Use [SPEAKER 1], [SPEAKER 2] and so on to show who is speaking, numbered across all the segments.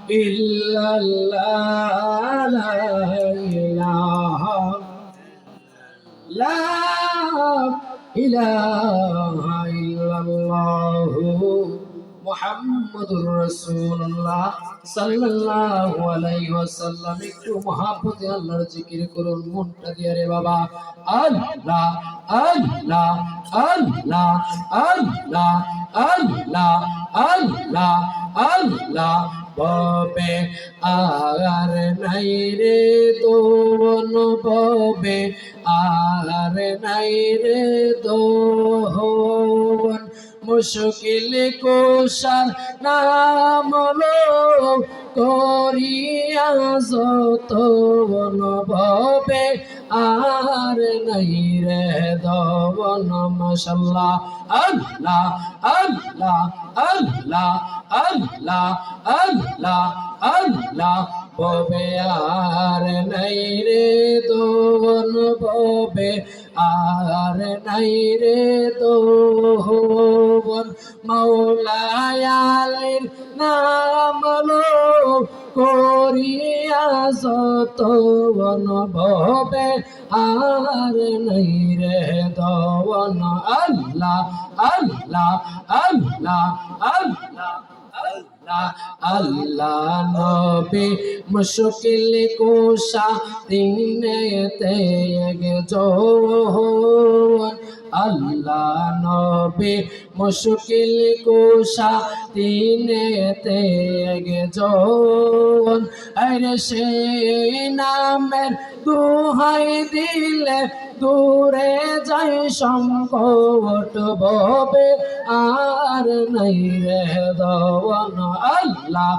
[SPEAKER 1] ইল্লাল্লাহ লা ইলাহা লা ইলাহা ইল্লাল্লাহু মুহাম্মাদুর রাসূলুল্লাহ সাল্লাল্লাহু আলাইহি ওয়াসাল্লাম। একটু মহব্বতে আল্লাহর জিকির করুন মনটা দিয়ে রে বাবা। আল্লাহ আল্লাহ আল্লাহ আল্লাহ আল্লাহ আল্লাহ আল্লাহ ববে আর নাই রে দোন ববে আর নাই রে দোন মুশকিল কুশার নাম লো করিয়া যত ববে আর নাই রে দোন মাশাআল্লাহ আল্লাহ আল্লাহ আল্লাহ আল্লাহ আল্লাহ আল্লাহ ববে আর নাই রে দোন ববে আর নাই রে দোন মাওলায় আলীর নাম লো করিয়া যত ববে আর নাই রে দোন আল্লাহ আল্লাহ আল্লাহ আল্লাহ আল্লাহ আল্লাহ নবী মুশকিল কুশা দিনেতে একজন আল্লাহ নবী মুশকিল কুশা দিনেতে একজন আরে সেই নামের দোহাই দিলে দূরে যাই সংকট ববে আর নাই রে দওয়ান আল্লাহ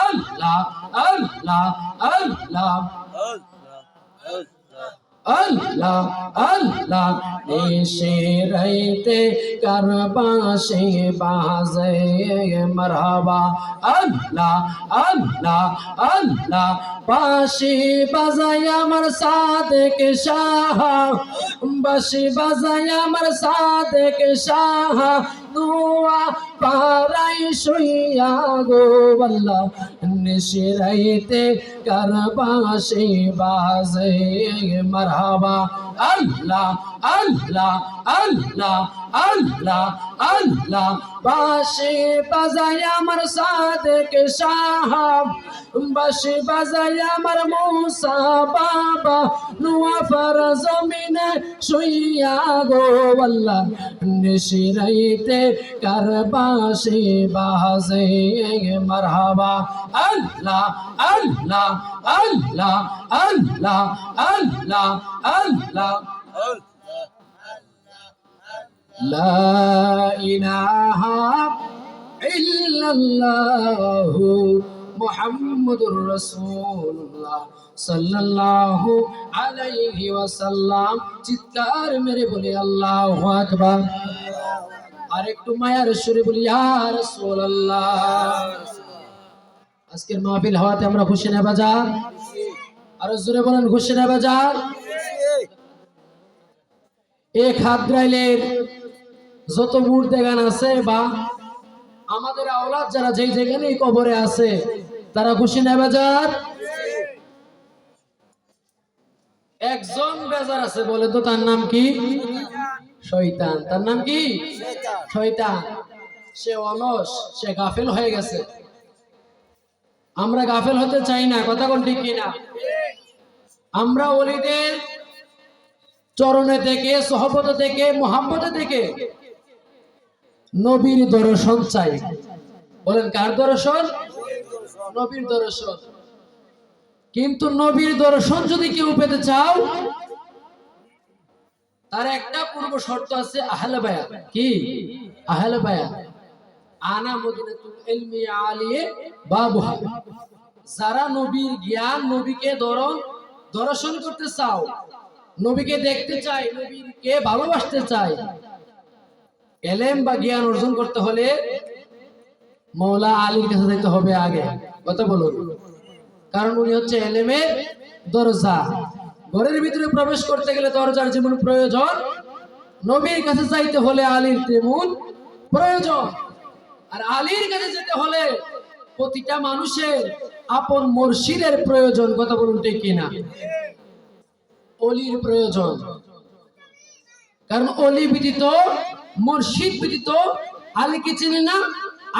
[SPEAKER 1] আল্লাহ আল্লাহ আল্লাহ আল্লাহ আল্লাহ এসে রাইতে কারবাসে বাজে মারহাবা আল্লাহ আল্লাহ আল্লাহ বাঁশি বাজায় আমার সাদেক শাহ বাঁশি বাজায় আমার সাদেক শাহ দুয়া পারাই শুইয়া গো আল্লাহ নিশিরাইতে কারবাসে বাজে মারহাবা আল্লাহ আল্লাহ আল্লাহ আল্লাহ আল্লাহ বাঁশি বাজায় আমার সাদেক শাহ বাঁশি বাজায় আমার মুসা বাবা নুয়াফার জমিনে শুইয়া গো আল্লাহ নিশিরাইতে কারবাসে বাজে মারহাবা আল্লাহ আল্লাহ আল্লাহ আল্লাহ আল্লাহ আল্লাহ লা ইলাহা ইল্লাল্লাহু মুহাম্মাদুর রাসূলুল্লাহ সাল্লাল্লাহু আলাইহি ওয়াসাল্লাম। চিৎকার মেরে বলি আল্লাহু আকবার। আর একটু মায়ার সুরে বলি ইয়া রাসূলুল্লাহ। আজকের মাহফিল হওয়াতে আমরা খুশি না বাজার? আরো জোরে বলেন খুশি না বাজার? এক হাদ্রাইলের যত মুর্দে গান আছে বা আমাদের আওলাদ যারা যেই যেখানে কবরে আছে তারা খুশি না বাজার? একজন বেজার আছে বলে তো, তার নাম কি? শয়তান। তার নাম কি? শয়তান। সে অলস, সে গাফেল হয়ে গেছে। আমরা গাফেল হতে চাই না, কথা কোন ঠিক কিনা? আমরা ওলিদের চরণে থেকে, সহবত থেকে, মোহাম্মত থেকে নবীর দর্শন চাই। বলেন কার দর্শন? নবীর দর্শন। কিন্তু নবীর দর্শন যদি কেউ পেতে চাও তার একটা পূর্ব শর্ত আছে, আহলে বায়াত। কি? আহলে বায়াত। আনা মদিনাতুল ইলমি আলিয়ে বাবুহা। যারা নবীর জ্ঞান, নবীকে দর্শন করতে চাও, নবীকে দেখতে চাই, নবীকে ভালোবাসতে চাই, এলেম বা জ্ঞান অর্জন করতে হলে মৌলা আলীর কাছে যেতে হবে আগে। কথা বলুন, কারণ উনি হচ্ছে এলেমের দরজা। ঘরের ভিতরে প্রবেশ করতে গেলে দরজার যেমন প্রয়োজন, নবীর কাছে যাইতে হলে আলীর তেমন প্রয়োজন। আর আলীর কাছে যেতে হলে প্রতিটা মানুষের আপন মুর্শিদের প্রয়োজন, কথা বলুন ঠিক কিনা? অলির প্রয়োজন, কারণ অলি ব্যতীত, মুর্শিদ ব্যতীত আলীকে চিনে না,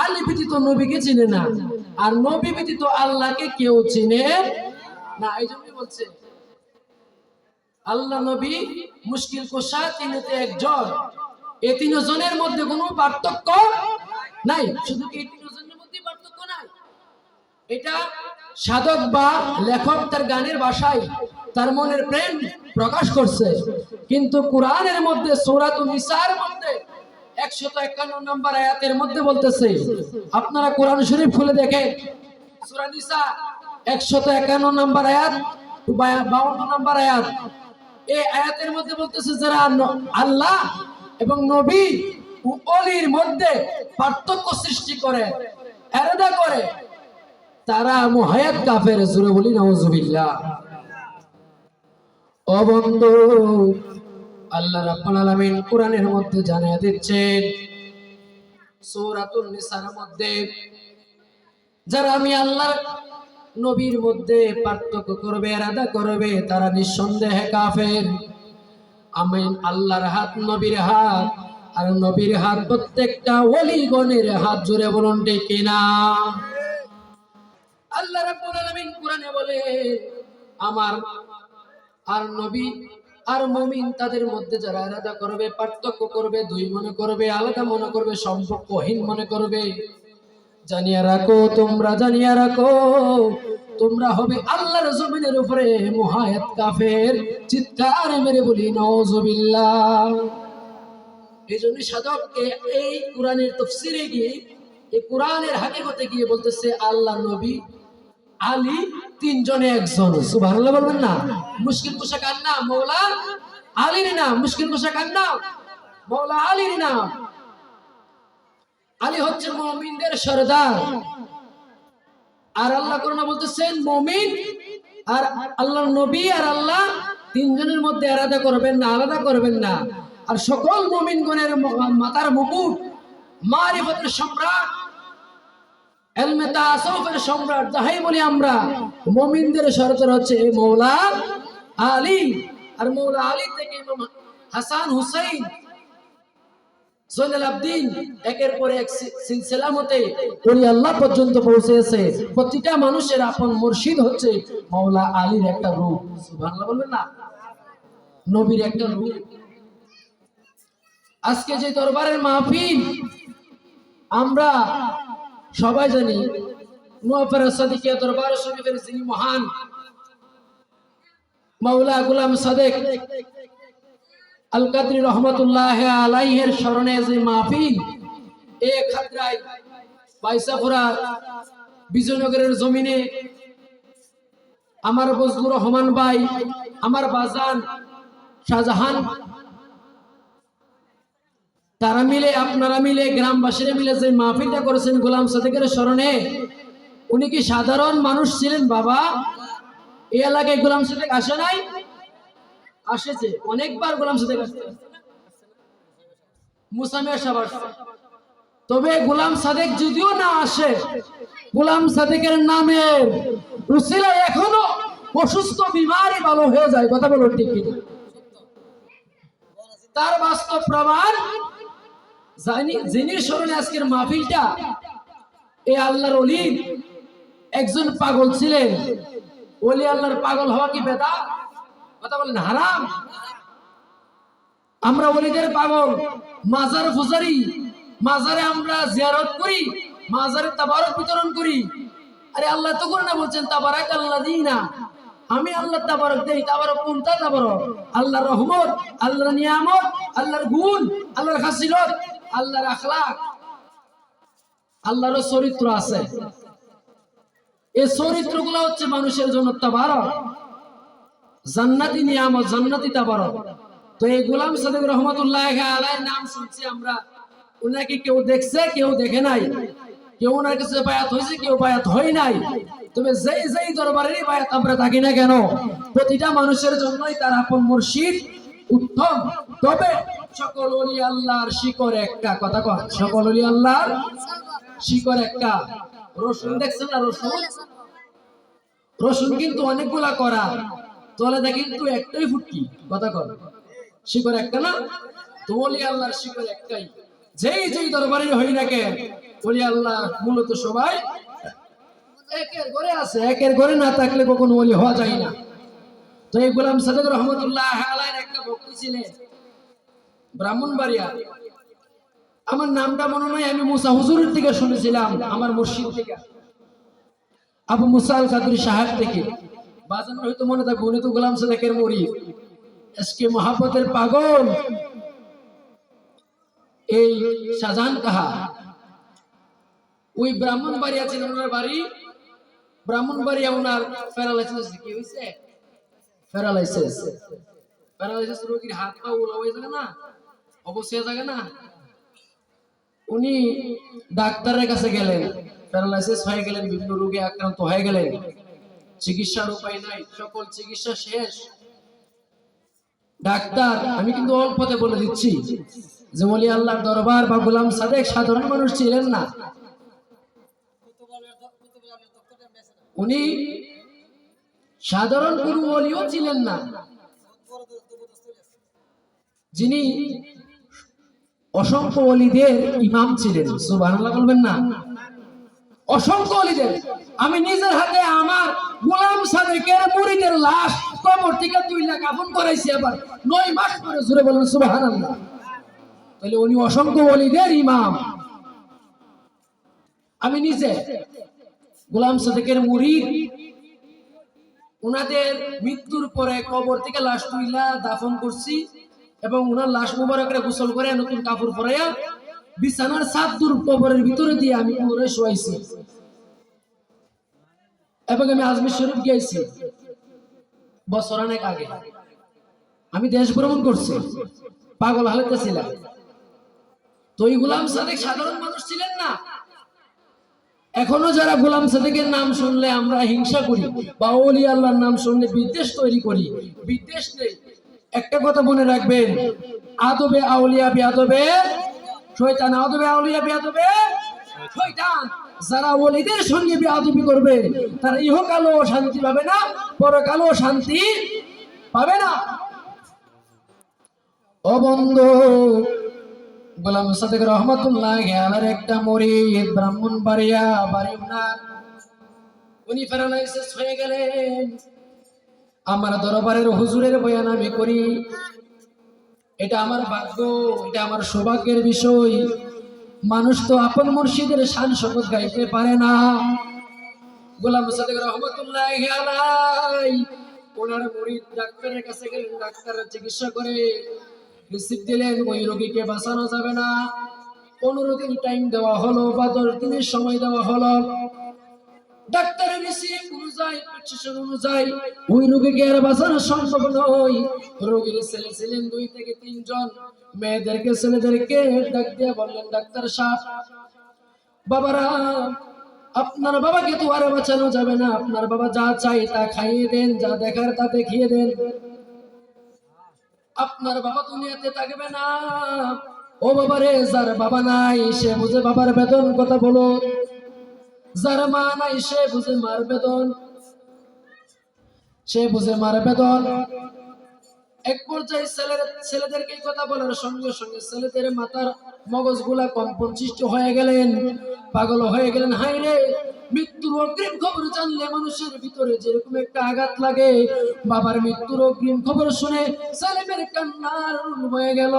[SPEAKER 1] আলী ব্যতীত নবীকে চিনে না, আর নবী ব্যতীত আল্লাহকে কেউ চিনে না। এই জন্যই বলছে আল্লাহ নবী মুশকিল কুশা, তিনতে একজন। এই তিনজনের মধ্যে কোনো পার্থক্য নাই। শুধু কি এই তিনজনের মধ্যে পার্থক্য নাই? এটা সাধক বা লেখক তার গানের ভাষায় তার মনের প্রেম প্রকাশ করছে, কিন্তু কোরআনের মধ্যে সূরাতুন নিসার মধ্যে 151 নম্বর আয়াতের মধ্যে বলতেছে, আপনারা কোরআন শরীফ খুলে দেখেন, সূরা নিসা 151 নম্বর আয়াত, 52 নম্বর আয়াত। এই আয়াতের মধ্যে বলতেছে যারা আল্লাহ এবং নবী ও অলির মধ্যে পার্থক্য সৃষ্টি করে, আলাদা করে, তারা মুহায়াত কাফের। জোরে বলি নাউজুবিল্লাহ। ও বন্ধু, আল্লাহ রাব্বুল আলামিন কোরআনের মধ্যে জানিয়ে দিচ্ছেন সূরাতুন নিসার মধ্যে, যারা আমি আল্লাহর নবীর মধ্যে পার্থক্য করবে, আলাদা করবে, তারা নিঃসন্দেহে কাফের। আমি আল্লাহর হাত, নবীর হাত, আর নবীর হাত প্রত্যেকটা ওলিগণের হাত। জোরে বলুন ঠিক কিনা? আল্লাহ রাব্বুল আলামিন কোরআনে বলে, আমার আর নবী আর মুমিন তাদের মধ্যে যারা আলাদা করবে, পার্থক্য করবে, দুই মনে করবে, আলাদা মনে করবে, সম্পর্কহীন মনে করবে, জানিয়ে রাখো, তোমরা জানিয়ে রাখো, তোমরা হবে আল্লাহর জমিনের উপরে মুহায়াত কাফের। চিৎকার মেরে বলি নাউজুবিল্লাহ। এই জন্য সাধককে এই কোরআনের তাফসীরে গিয়ে, এই কোরআনের হাকিকতে গিয়ে বলতেছে আল্লাহ, নবী, আলী তিনজনে একজন। সুবহানাল্লাহ বলবেন না? মুশকিল কুশা কার নাম? মওলা আলীর নাম। মুশকিল কুশা কার নাম? মওলা আলীর নাম। আলী হচ্ছে মুমিনদের সরদার। আর আল্লাহ কোরআনে বলতেছেন মুমিন আর আল্লাহর নবী আর আল্লাহ তিনজনের মধ্যে আলাদা করবেন না, আলাদা করবেন না। আর সকল মুমিনগণের মাথার মুকুট, মারিফতের সম্রাট, ইলমে তাসাউফের সম্রাট, যাহাই বলি আমরা, মুমিনদের সরদার হচ্ছে মওলা আলী। আর মওলা আলী থেকে ইমাম হাসান, হুসাইন, জয়নুল আবদিন, একের পর এক সিলসিলা মতে ওলি আল্লাহ পর্যন্ত পৌঁছেছে। প্রতিটা মানুষের আপন মুর্শিদ হচ্ছে মওলা আলীর একটা রূপ। সুবহানাল্লাহ বলবেন না? নবীর একটা রূপ। আজকে যে দরবারের মাহফিল, আমরা সবাই জানি নোয়াপাড়া সাদিকিয়া দরবার শরীফের যিনি মহান মাওলা গোলাম সাদেক আল কাদরি রহমাতুল্লাহ আলাইহির স্মরণে যে মাহফিল, এক খাতরাই বাইসাপুরা বিজয়নগরের জমিনে আমার বজলুর রহমান ভাই, আমার বাজান শাহজাহান, তারা মিলে, আপনারা মিলে, গ্রামবাসীরা মিলে যে মাহফিলটা করেছেন গোলাম সাদেকের স্মরণে, উনি কি সাধারণ মানুষ ছিলেন বাবা? এই এলাকায় গোলাম সাদেক আসে নাই? আসেছে অনেকবার। গোলাম সাদেক আসছে, মুসামিয়া সাহেব আসছে। তবে গোলাম সাদেক যদিও না আসে, গোলাম সাদেকের নামের উসিলায় এখনো অসুস্থ বিমারি ভালো হয়ে যায়। কথা বলো ঠিক কিনা? তার বাস্তব প্রমাণ যিনি স্মরণে আজকের মাহফিলটা, এই আল্লাহর ওলি একজন পাগল ছিলেন। ওলি আল্লাহর পাগল হওয়া কি বেদা? কথা বলেন হারাম? আমরা ওলিদের পাগল, মাজার ফুজারি, মাজারে আমরা জিয়ারত করি, মাজারে তাবারক বিতরণ করি। আরে আল্লাহ তো করে না বলছেন তাবারাক আল্লাযিনা, আমি আল্লাহ তাবারক দেই। তাবারক কোনটা? তাবারক আল্লাহর রহমত, আল্লাহর নিয়ামত, আল্লাহর গুণ, আল্লাহর খাসিলত, আল্লাহর আখলাক, আল্লাহর চরিত্র আছে। এই চরিত্রগুলো হচ্ছে মানুষের জন্য তাবারক, জান্নাতি নিয়ামত, জান্নাতি তাবারক। তো এই গোলাম সাদেক রহমাতুল্লাহ আলাইহির নাম শুনছি আমরা, উনাকে কেউ দেখছে, কেউ দেখে নাই, কেউ ওনার কাছে বায়াত হয়েছে, কেউ বায়াত হয় নাই। তবে যেই দরবারেরই বায়াত আমরা থাকি না কেন, প্রতিটা মানুষের জন্যই তার আপন মুর্শিদ উত্তম। তবে সকল ওলি আল্লাহর শিকড় একটা। কথা কন, সকল ওলি আল্লাহর শিকড় একটা। রসুন দেখছেন না? রসুন রসুন কিন্তু অনেকগুলা করা, তলে দেখে কিন্তু একটাই ফুটকি। কথা কর, শিকড় একটা না? তো ওলি আল্লাহর শিকড় একটাই। যেই যেই দরবারে হই না কেন, ওলি আল্লাহ মূলত সবাই একের ঘরে আছে, একের ঘরে না থাকলে কখনো ওলি হওয়া যায় না। তো এই গোলাম সাদেক রহমতুল্লাহ আলাইহির একটা ভক্তি ছিলেন ব্রাহ্মণবাড়িয়া। আমার নামটা মনে নয়, আমি মুসা হুজুরের থেকে শুনেছিলাম, আমার মুর্শিদ থেকে আবু মুসা আল কাদরি সাহেব থেকে। বাজানোর হয়তো মনে থাকবে, উনি তো গোলাম সাদেকের মুরিদ, এসকে মহাব্বতের পাগল। এই শাহজাহান কাহা ওই ব্রাহ্মণবাড়িয়া ছিলেন, ওনার বাড়ি ব্রাহ্মণবাড়িয়া। ওনার প্যারালাইসিস কি হয়েছে? প্যারালাইসিস। প্যারালাইসিস রোগীর হাত পা উলা হয়ে যায় না, অবশ্যই থাকে না। উনি ডাক্তারের কাছে গেলেন, প্যারালাইসিস হয়ে গেলেন, বিভিন্ন রোগে আক্রান্ত হয়ে গেলেন, চিকিৎসার উপায় নাই, সকল চিকিৎসা শেষ। ডাক্তার, আমি কিন্তু অল্পতে বলে দিচ্ছি যে ওলি আল্লাহর দরবার বা গোলাম সাদেক সাধারণ মানুষ ছিলেন না। উনি সাধারণ কোনো ওলিও ছিলেন না, যিনি অসংখ্য ওলিদের ইমাম ছিলেন। সুবহানাল্লাহ বলবেন না? অসংখ্য ওলিদের। আমি নিজের হাতে আমার গোলাম সাদেকের মুরিদের লাশ কবর থেকে 2 লাখ কাফন করাইছি, আবার 9 মাস পরে। জোরে বলেন সুবহানাল্লাহ। তাহলে উনি অসংখ্য ওলিদের ইমাম। আমি নিজে গোলাম সাদেকের মুরিদ। উনাদের মৃত্যুর পরে কবর থেকে লাশ তুইলা দাফন করছি, এবং উনার লাশ মুবারকরে গোসল করে নতুন কাপড় পরাইয়া বিছানার চাদর কবরের ভিতরে দিয়ে আমি পুরো শোয়াইছি। এবং আমি আজমির শরীফ গিয়েছি বছর অনেক আগে। আমি দেশ ভ্রমণ করছি, পাগল হালতে ছিলাম। তো এই গোলাম সাদেক সাধারণ মানুষ ছিলেন না। এখনো যারা গোলাম সাদেকের নাম শুনলে আমরা হিংসা করি, বা ওলি আল্লাহর নাম শুনলে বিদ্বেষ তৈরি করি, বিদ্বেষ নেই। একটা কথা মনে রাখবেন, আদবে আউলিয়া বিআদবে শয়তান। আদবে আউলিয়া বিআদবে শয়তান। যারা ওলিদের সঙ্গে বিআদবি করবে তারা ইহকালও শান্তি পাবে না, পরকালও শান্তি পাবে না। ও বন্ধু, গোলাম সাদেক রহমতুল্লাহ আলাইহির একটা মুরিদ ব্রাহ্মণবাড়িয়া বাড়ি উনার। উনি প্যারালাইসিস হয়ে গেলেন। আমার দরবারের হুজুরের বয়ান আমি করি, এটা আমার ভাগ্য, এটা আমার সৌভাগ্যের বিষয়। মানুষ তো আপন মুর্শিদের শান শপথ গাইতে পারে না। গোলাম সাদেক রহমতুল্লাহ আলাইহি ওনার মুরিদ ডাক্তারের কাছে গেলেন, ডাক্তার চিকিৎসা করে রিসিপ্ট দিলেন, ওই রোগীকে বাঁচানো যাবে না। 15 দিন টাইম দেওয়া হলো, বা 10 দিনের সময় দেওয়া হলো। ডাক্তারের রিসিপ্ট অনুযায়ী, প্রেসক্রিপশন অনুযায়ী ওই রোগীকে আর বাঁচানো সম্ভব নয়। রোগীর ছেলে ছিলেন 2 থেকে 3 জন। মেয়েদেরকে ছেলেদেরকে ডাক দিয়ে বললেন, ডাক্তার সাহেব, বাবারা, আপনার বাবাকে তো আর বাঁচানো যাবে না। আপনার বাবা যা চাই তা খাইয়ে দেন, যা দেখার তা দেখিয়ে দেন। আপনার বাবা দুনিয়াতে থাকবে না। ও বাবারে, যার বাবা নাই সে বুঝে বাবার বেদন। কথা বলো। যার মা নাই সে বুঝে মার বেদন, সে বুঝে মার বেদন। এক পর্যায়ে ছেলেদেরকে কথা বলার সঙ্গে সঙ্গে ছেলেদের মাথার মগজগুলা কম্পন সৃষ্টি হয়ে গেলেন, পাগল হয়ে গেলেন। হায় রে, মৃত্যুর অগ্রিম খবর জানলে মানুষের ভিতরে যেরকম একটা আঘাত লাগে, বাবার মৃত্যুর অগ্রিম খবর শুনে ছেলেমেয়ের কান্নার হয়ে গেল।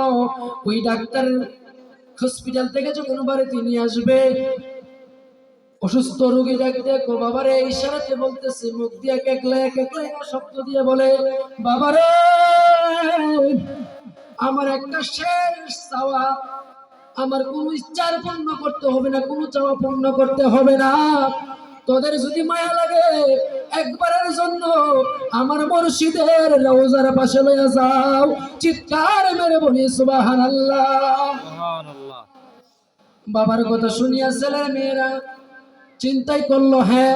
[SPEAKER 1] ওই ডাক্তার হসপিটাল থেকে যখন বাড়িতে নিয়ে আসবে, অসুস্থ রোগী ডাক দেখো, বাবারে ইশারাতে বলতেছে, মুখ দিয়ে কেকলে কেকলে শব্দ দিয়ে বলে, বাবারে, আমার একটা শেষ চাওয়া, আমার কোন ইচ্ছার পূর্ণ করতে হবে না, কোন চাওয়া পূর্ণ করতে হবে না। তোদের যদি মায়া লাগে, একবারের জন্য আমার মুর্শিদের রওজার পাশে লইয়া যাও। চিৎকার মেরে বলি সুবহানাল্লাহ। সুবহানাল্লাহ। বাবার কথা শুনিয়া ছেলের মেয়েরা চিন্তাই করলো, হ্যাঁ,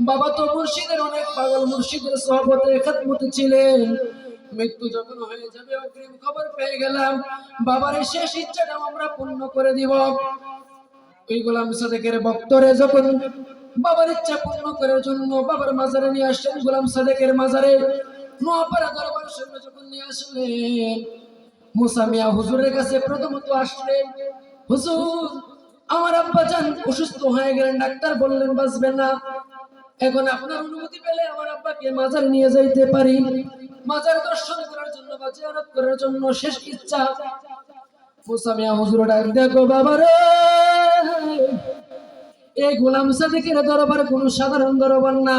[SPEAKER 1] বাবা তো মুর্শিদের অনেক পাগল, মুর্শিদের সোহবতে খেদমতে ছিলেন। মৃত্যু যখন হয়ে যাবে অগ্রিম খবর পেয়ে গেলাম, বাবার শেষ ইচ্ছাটা আমরা পূর্ণ করে দিব। ওই গোলাম সাদেকের ভক্তরে যখন বাবার ইচ্ছা পূর্ণ করার জন্য বাবার মাজারে নিয়ে আসলেন, গোলাম সাদেকের মাজারে নোয়াপাড়া দরবার শরীফে যখন নিয়ে আসলেন, মুসা মিয়া হুজুরের কাছে প্রথমত আসলেন, হুজুর আমার আব্বা জান অসুস্থ হয়ে গেলেন, ডাক্তার বললেন বাঁচবে না, এখন আপনার অনুমতি পেলে আমার আব্বাকে মাজারে নিয়ে যাইতে পারি, মাজার দর্শন করার জন্য বা জিয়ারত করার জন্য শেষ ইচ্ছা। মুসা মিয়া হুজুর ডাক দেখো বাবারে, এই গোলাম সাদেকের দরবার কোনো সাধারণ দরবার না,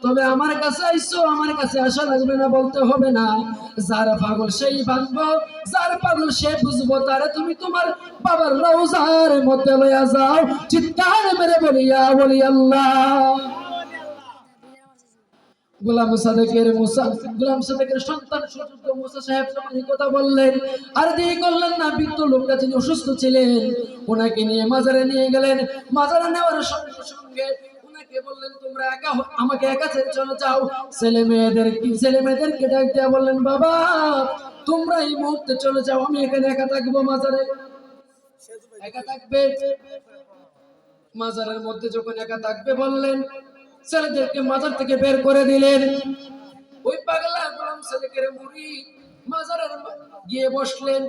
[SPEAKER 1] তবে আমার কাছে আইসো, আমার কাছে আসা লাগবে না, বলতে হবে না, যার পাগল সেই বাঁধবো, যার পাগল সে বুঝবো, তারে তুমি তোমার বাবার রওজার মধ্যে লইয়া যাও, চিৎকার মেরে বলিয়া বলি আল্লাহ। গোলাম সাদেকের সন্তান সুযোগ্য মুসা সাহেব এই কথা বললেন, আর দেরি করলেন না, বৃদ্ধ লোকটা যিনি অসুস্থ ছিলেন ওনাকে নিয়ে মাজারে নিয়ে গেলেন। মাজারে নেওয়ার সঙ্গে সঙ্গে ওনাকে বললেন তোমরা আমাকে একা ছেড়ে চলে যাও। ছেলে মেয়েদেরকে ডাক দিয়া বললেন বাবা তোমরা এই মুহূর্তে চলে যাও, আমি এখানে একা থাকবো, মাজারে একা থাকবে। মাজারের মধ্যে যখন একা থাকবে বললেন, ছেলেদেরকে মাজার থেকে বের করে দিলেন। ওই পাগলা গোলাম সাদেকের মুরিদ মাজারের গিয়ে বসলেন।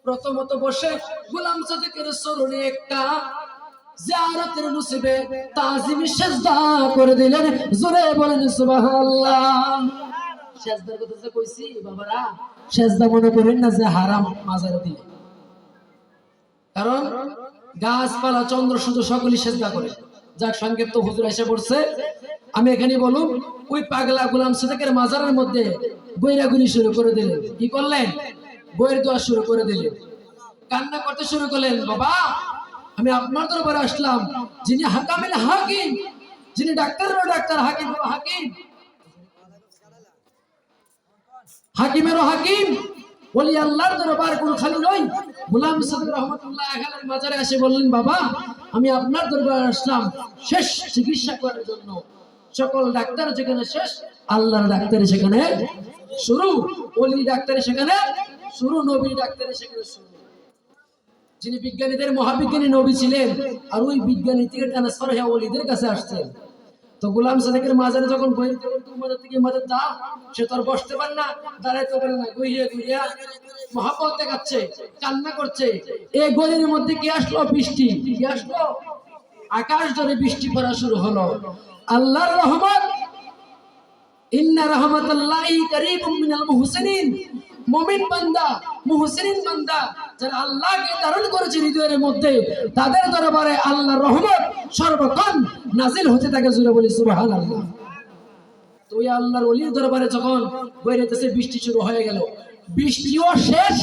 [SPEAKER 1] প্রথমত বসে গোলাম সাদেকের চরণে একটা জিয়ারতের নসিবে তাজিমি সেজদা করে দিলেন। জোরে বলেন সুবহানাল্লাহ। সেজদার কথা যে কইছি বাবারা, সেজদা মনে করেন না যে হারাম মাজারে দিলে, কারণ গাছপালা চন্দ্র সূর্য সকলেই সেজদা করে। যাক সংক্ষিপ্ত হুজুর এসে পড়ছে, আমি এখানে বলুন, ওই পাগলা গোলাম সাদেকের মাজারের মধ্যে বৈরাগুলি শুরু করে দিলেন। কি করলেন? বইয়ের দোয়া শুরু করে দিলেন, কান্না করতে শুরু করলেন, বাবা আমি আপনার দরবারে আসলাম, যিনি হাকামিল হাকিম, যিনি ডাক্তারেরও ডাক্তার, হাকিমেরও হাকিম, হাকিমেরও হাকিম, ওলি আল্লাহর দরবার কোন খালি নয়। গোলাম সাদেক রহমাতুল্লাহ আলাইহির মাজারে এসে বললেন, বাবা আমি আপনার দরবারে আসলাম শেষ চিকিৎসা করার জন্য। সকল ডাক্তার যেখানে শেষ, আল্লাহর ডাক্তারে সেখানে শুরু, ওলি ডাক্তারে সেখানে শুরু, নবী ডাক্তারে সেখানে শুরু। যিনি বিজ্ঞানীদের মহাবিজ্ঞানী নবী ছিলেন, আর ওই বিজ্ঞানী থেকে ট্রান্সফার হয়ে ওলিদের কাছে আসছেন। তো গোলাম সাদেকের মাজারে যখন সে তো আর বসতে পারে না, দাঁড়াইতে পারে না, গুইয়া গুইয়া মহাব্বত দেখাচ্ছে, কান্না করছে। এই গলির মধ্যে কি আসলো? বৃষ্টি। কি আসলো? আকাশ ধরে বৃষ্টি পড়া শুরু হলো। আল্লাহর রহমত, ইন্না রাহমাতাল্লাহি কারীবুম মিনাল মুহসিনিন, মুমিন বান্দা, মুহসিনিন বান্দা যারা আল্লাহকে ধারণ করেছে হৃদয়ের মধ্যে, তাদের দরবারে আল্লাহর রহমত সর্বক্ষণ নাজিল হতে থাকে। জোরে বলি সুবহানাল্লাহ। তো ওই আল্লাহর ওলির দরবারে যখন বইরেতেছে, বৃষ্টি শুরু হয়ে গেল, বৃষ্টিও শেষ,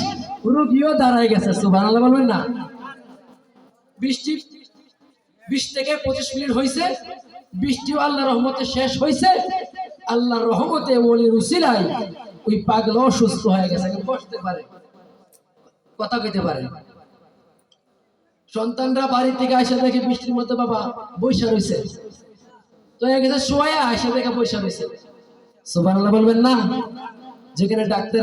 [SPEAKER 1] রোগীও দাঁড়ায় গেছে। সুবহানাল্লাহ বলবেন না? বৃষ্টি 20 থেকে 25 মিনিট হয়েছে, বৃষ্টিও আল্লাহর রহমতে শেষ হয়েছে। আল্লাহর রহমতে ওলির উসিলায় ওই পাগলা সুস্থ হয়ে গেছে, বসতে পারে, কথা কইতে পারে। সন্তানরা বাড়ি থেকে আসে দেখে বৃষ্টির মধ্যে বাবা বৈশা রয়েছে, তো গেছে শোয়া আসে দেখে বৈশা রয়েছে। সুবহানাল্লাহ বলবেন না? যেখানে ডাক্তার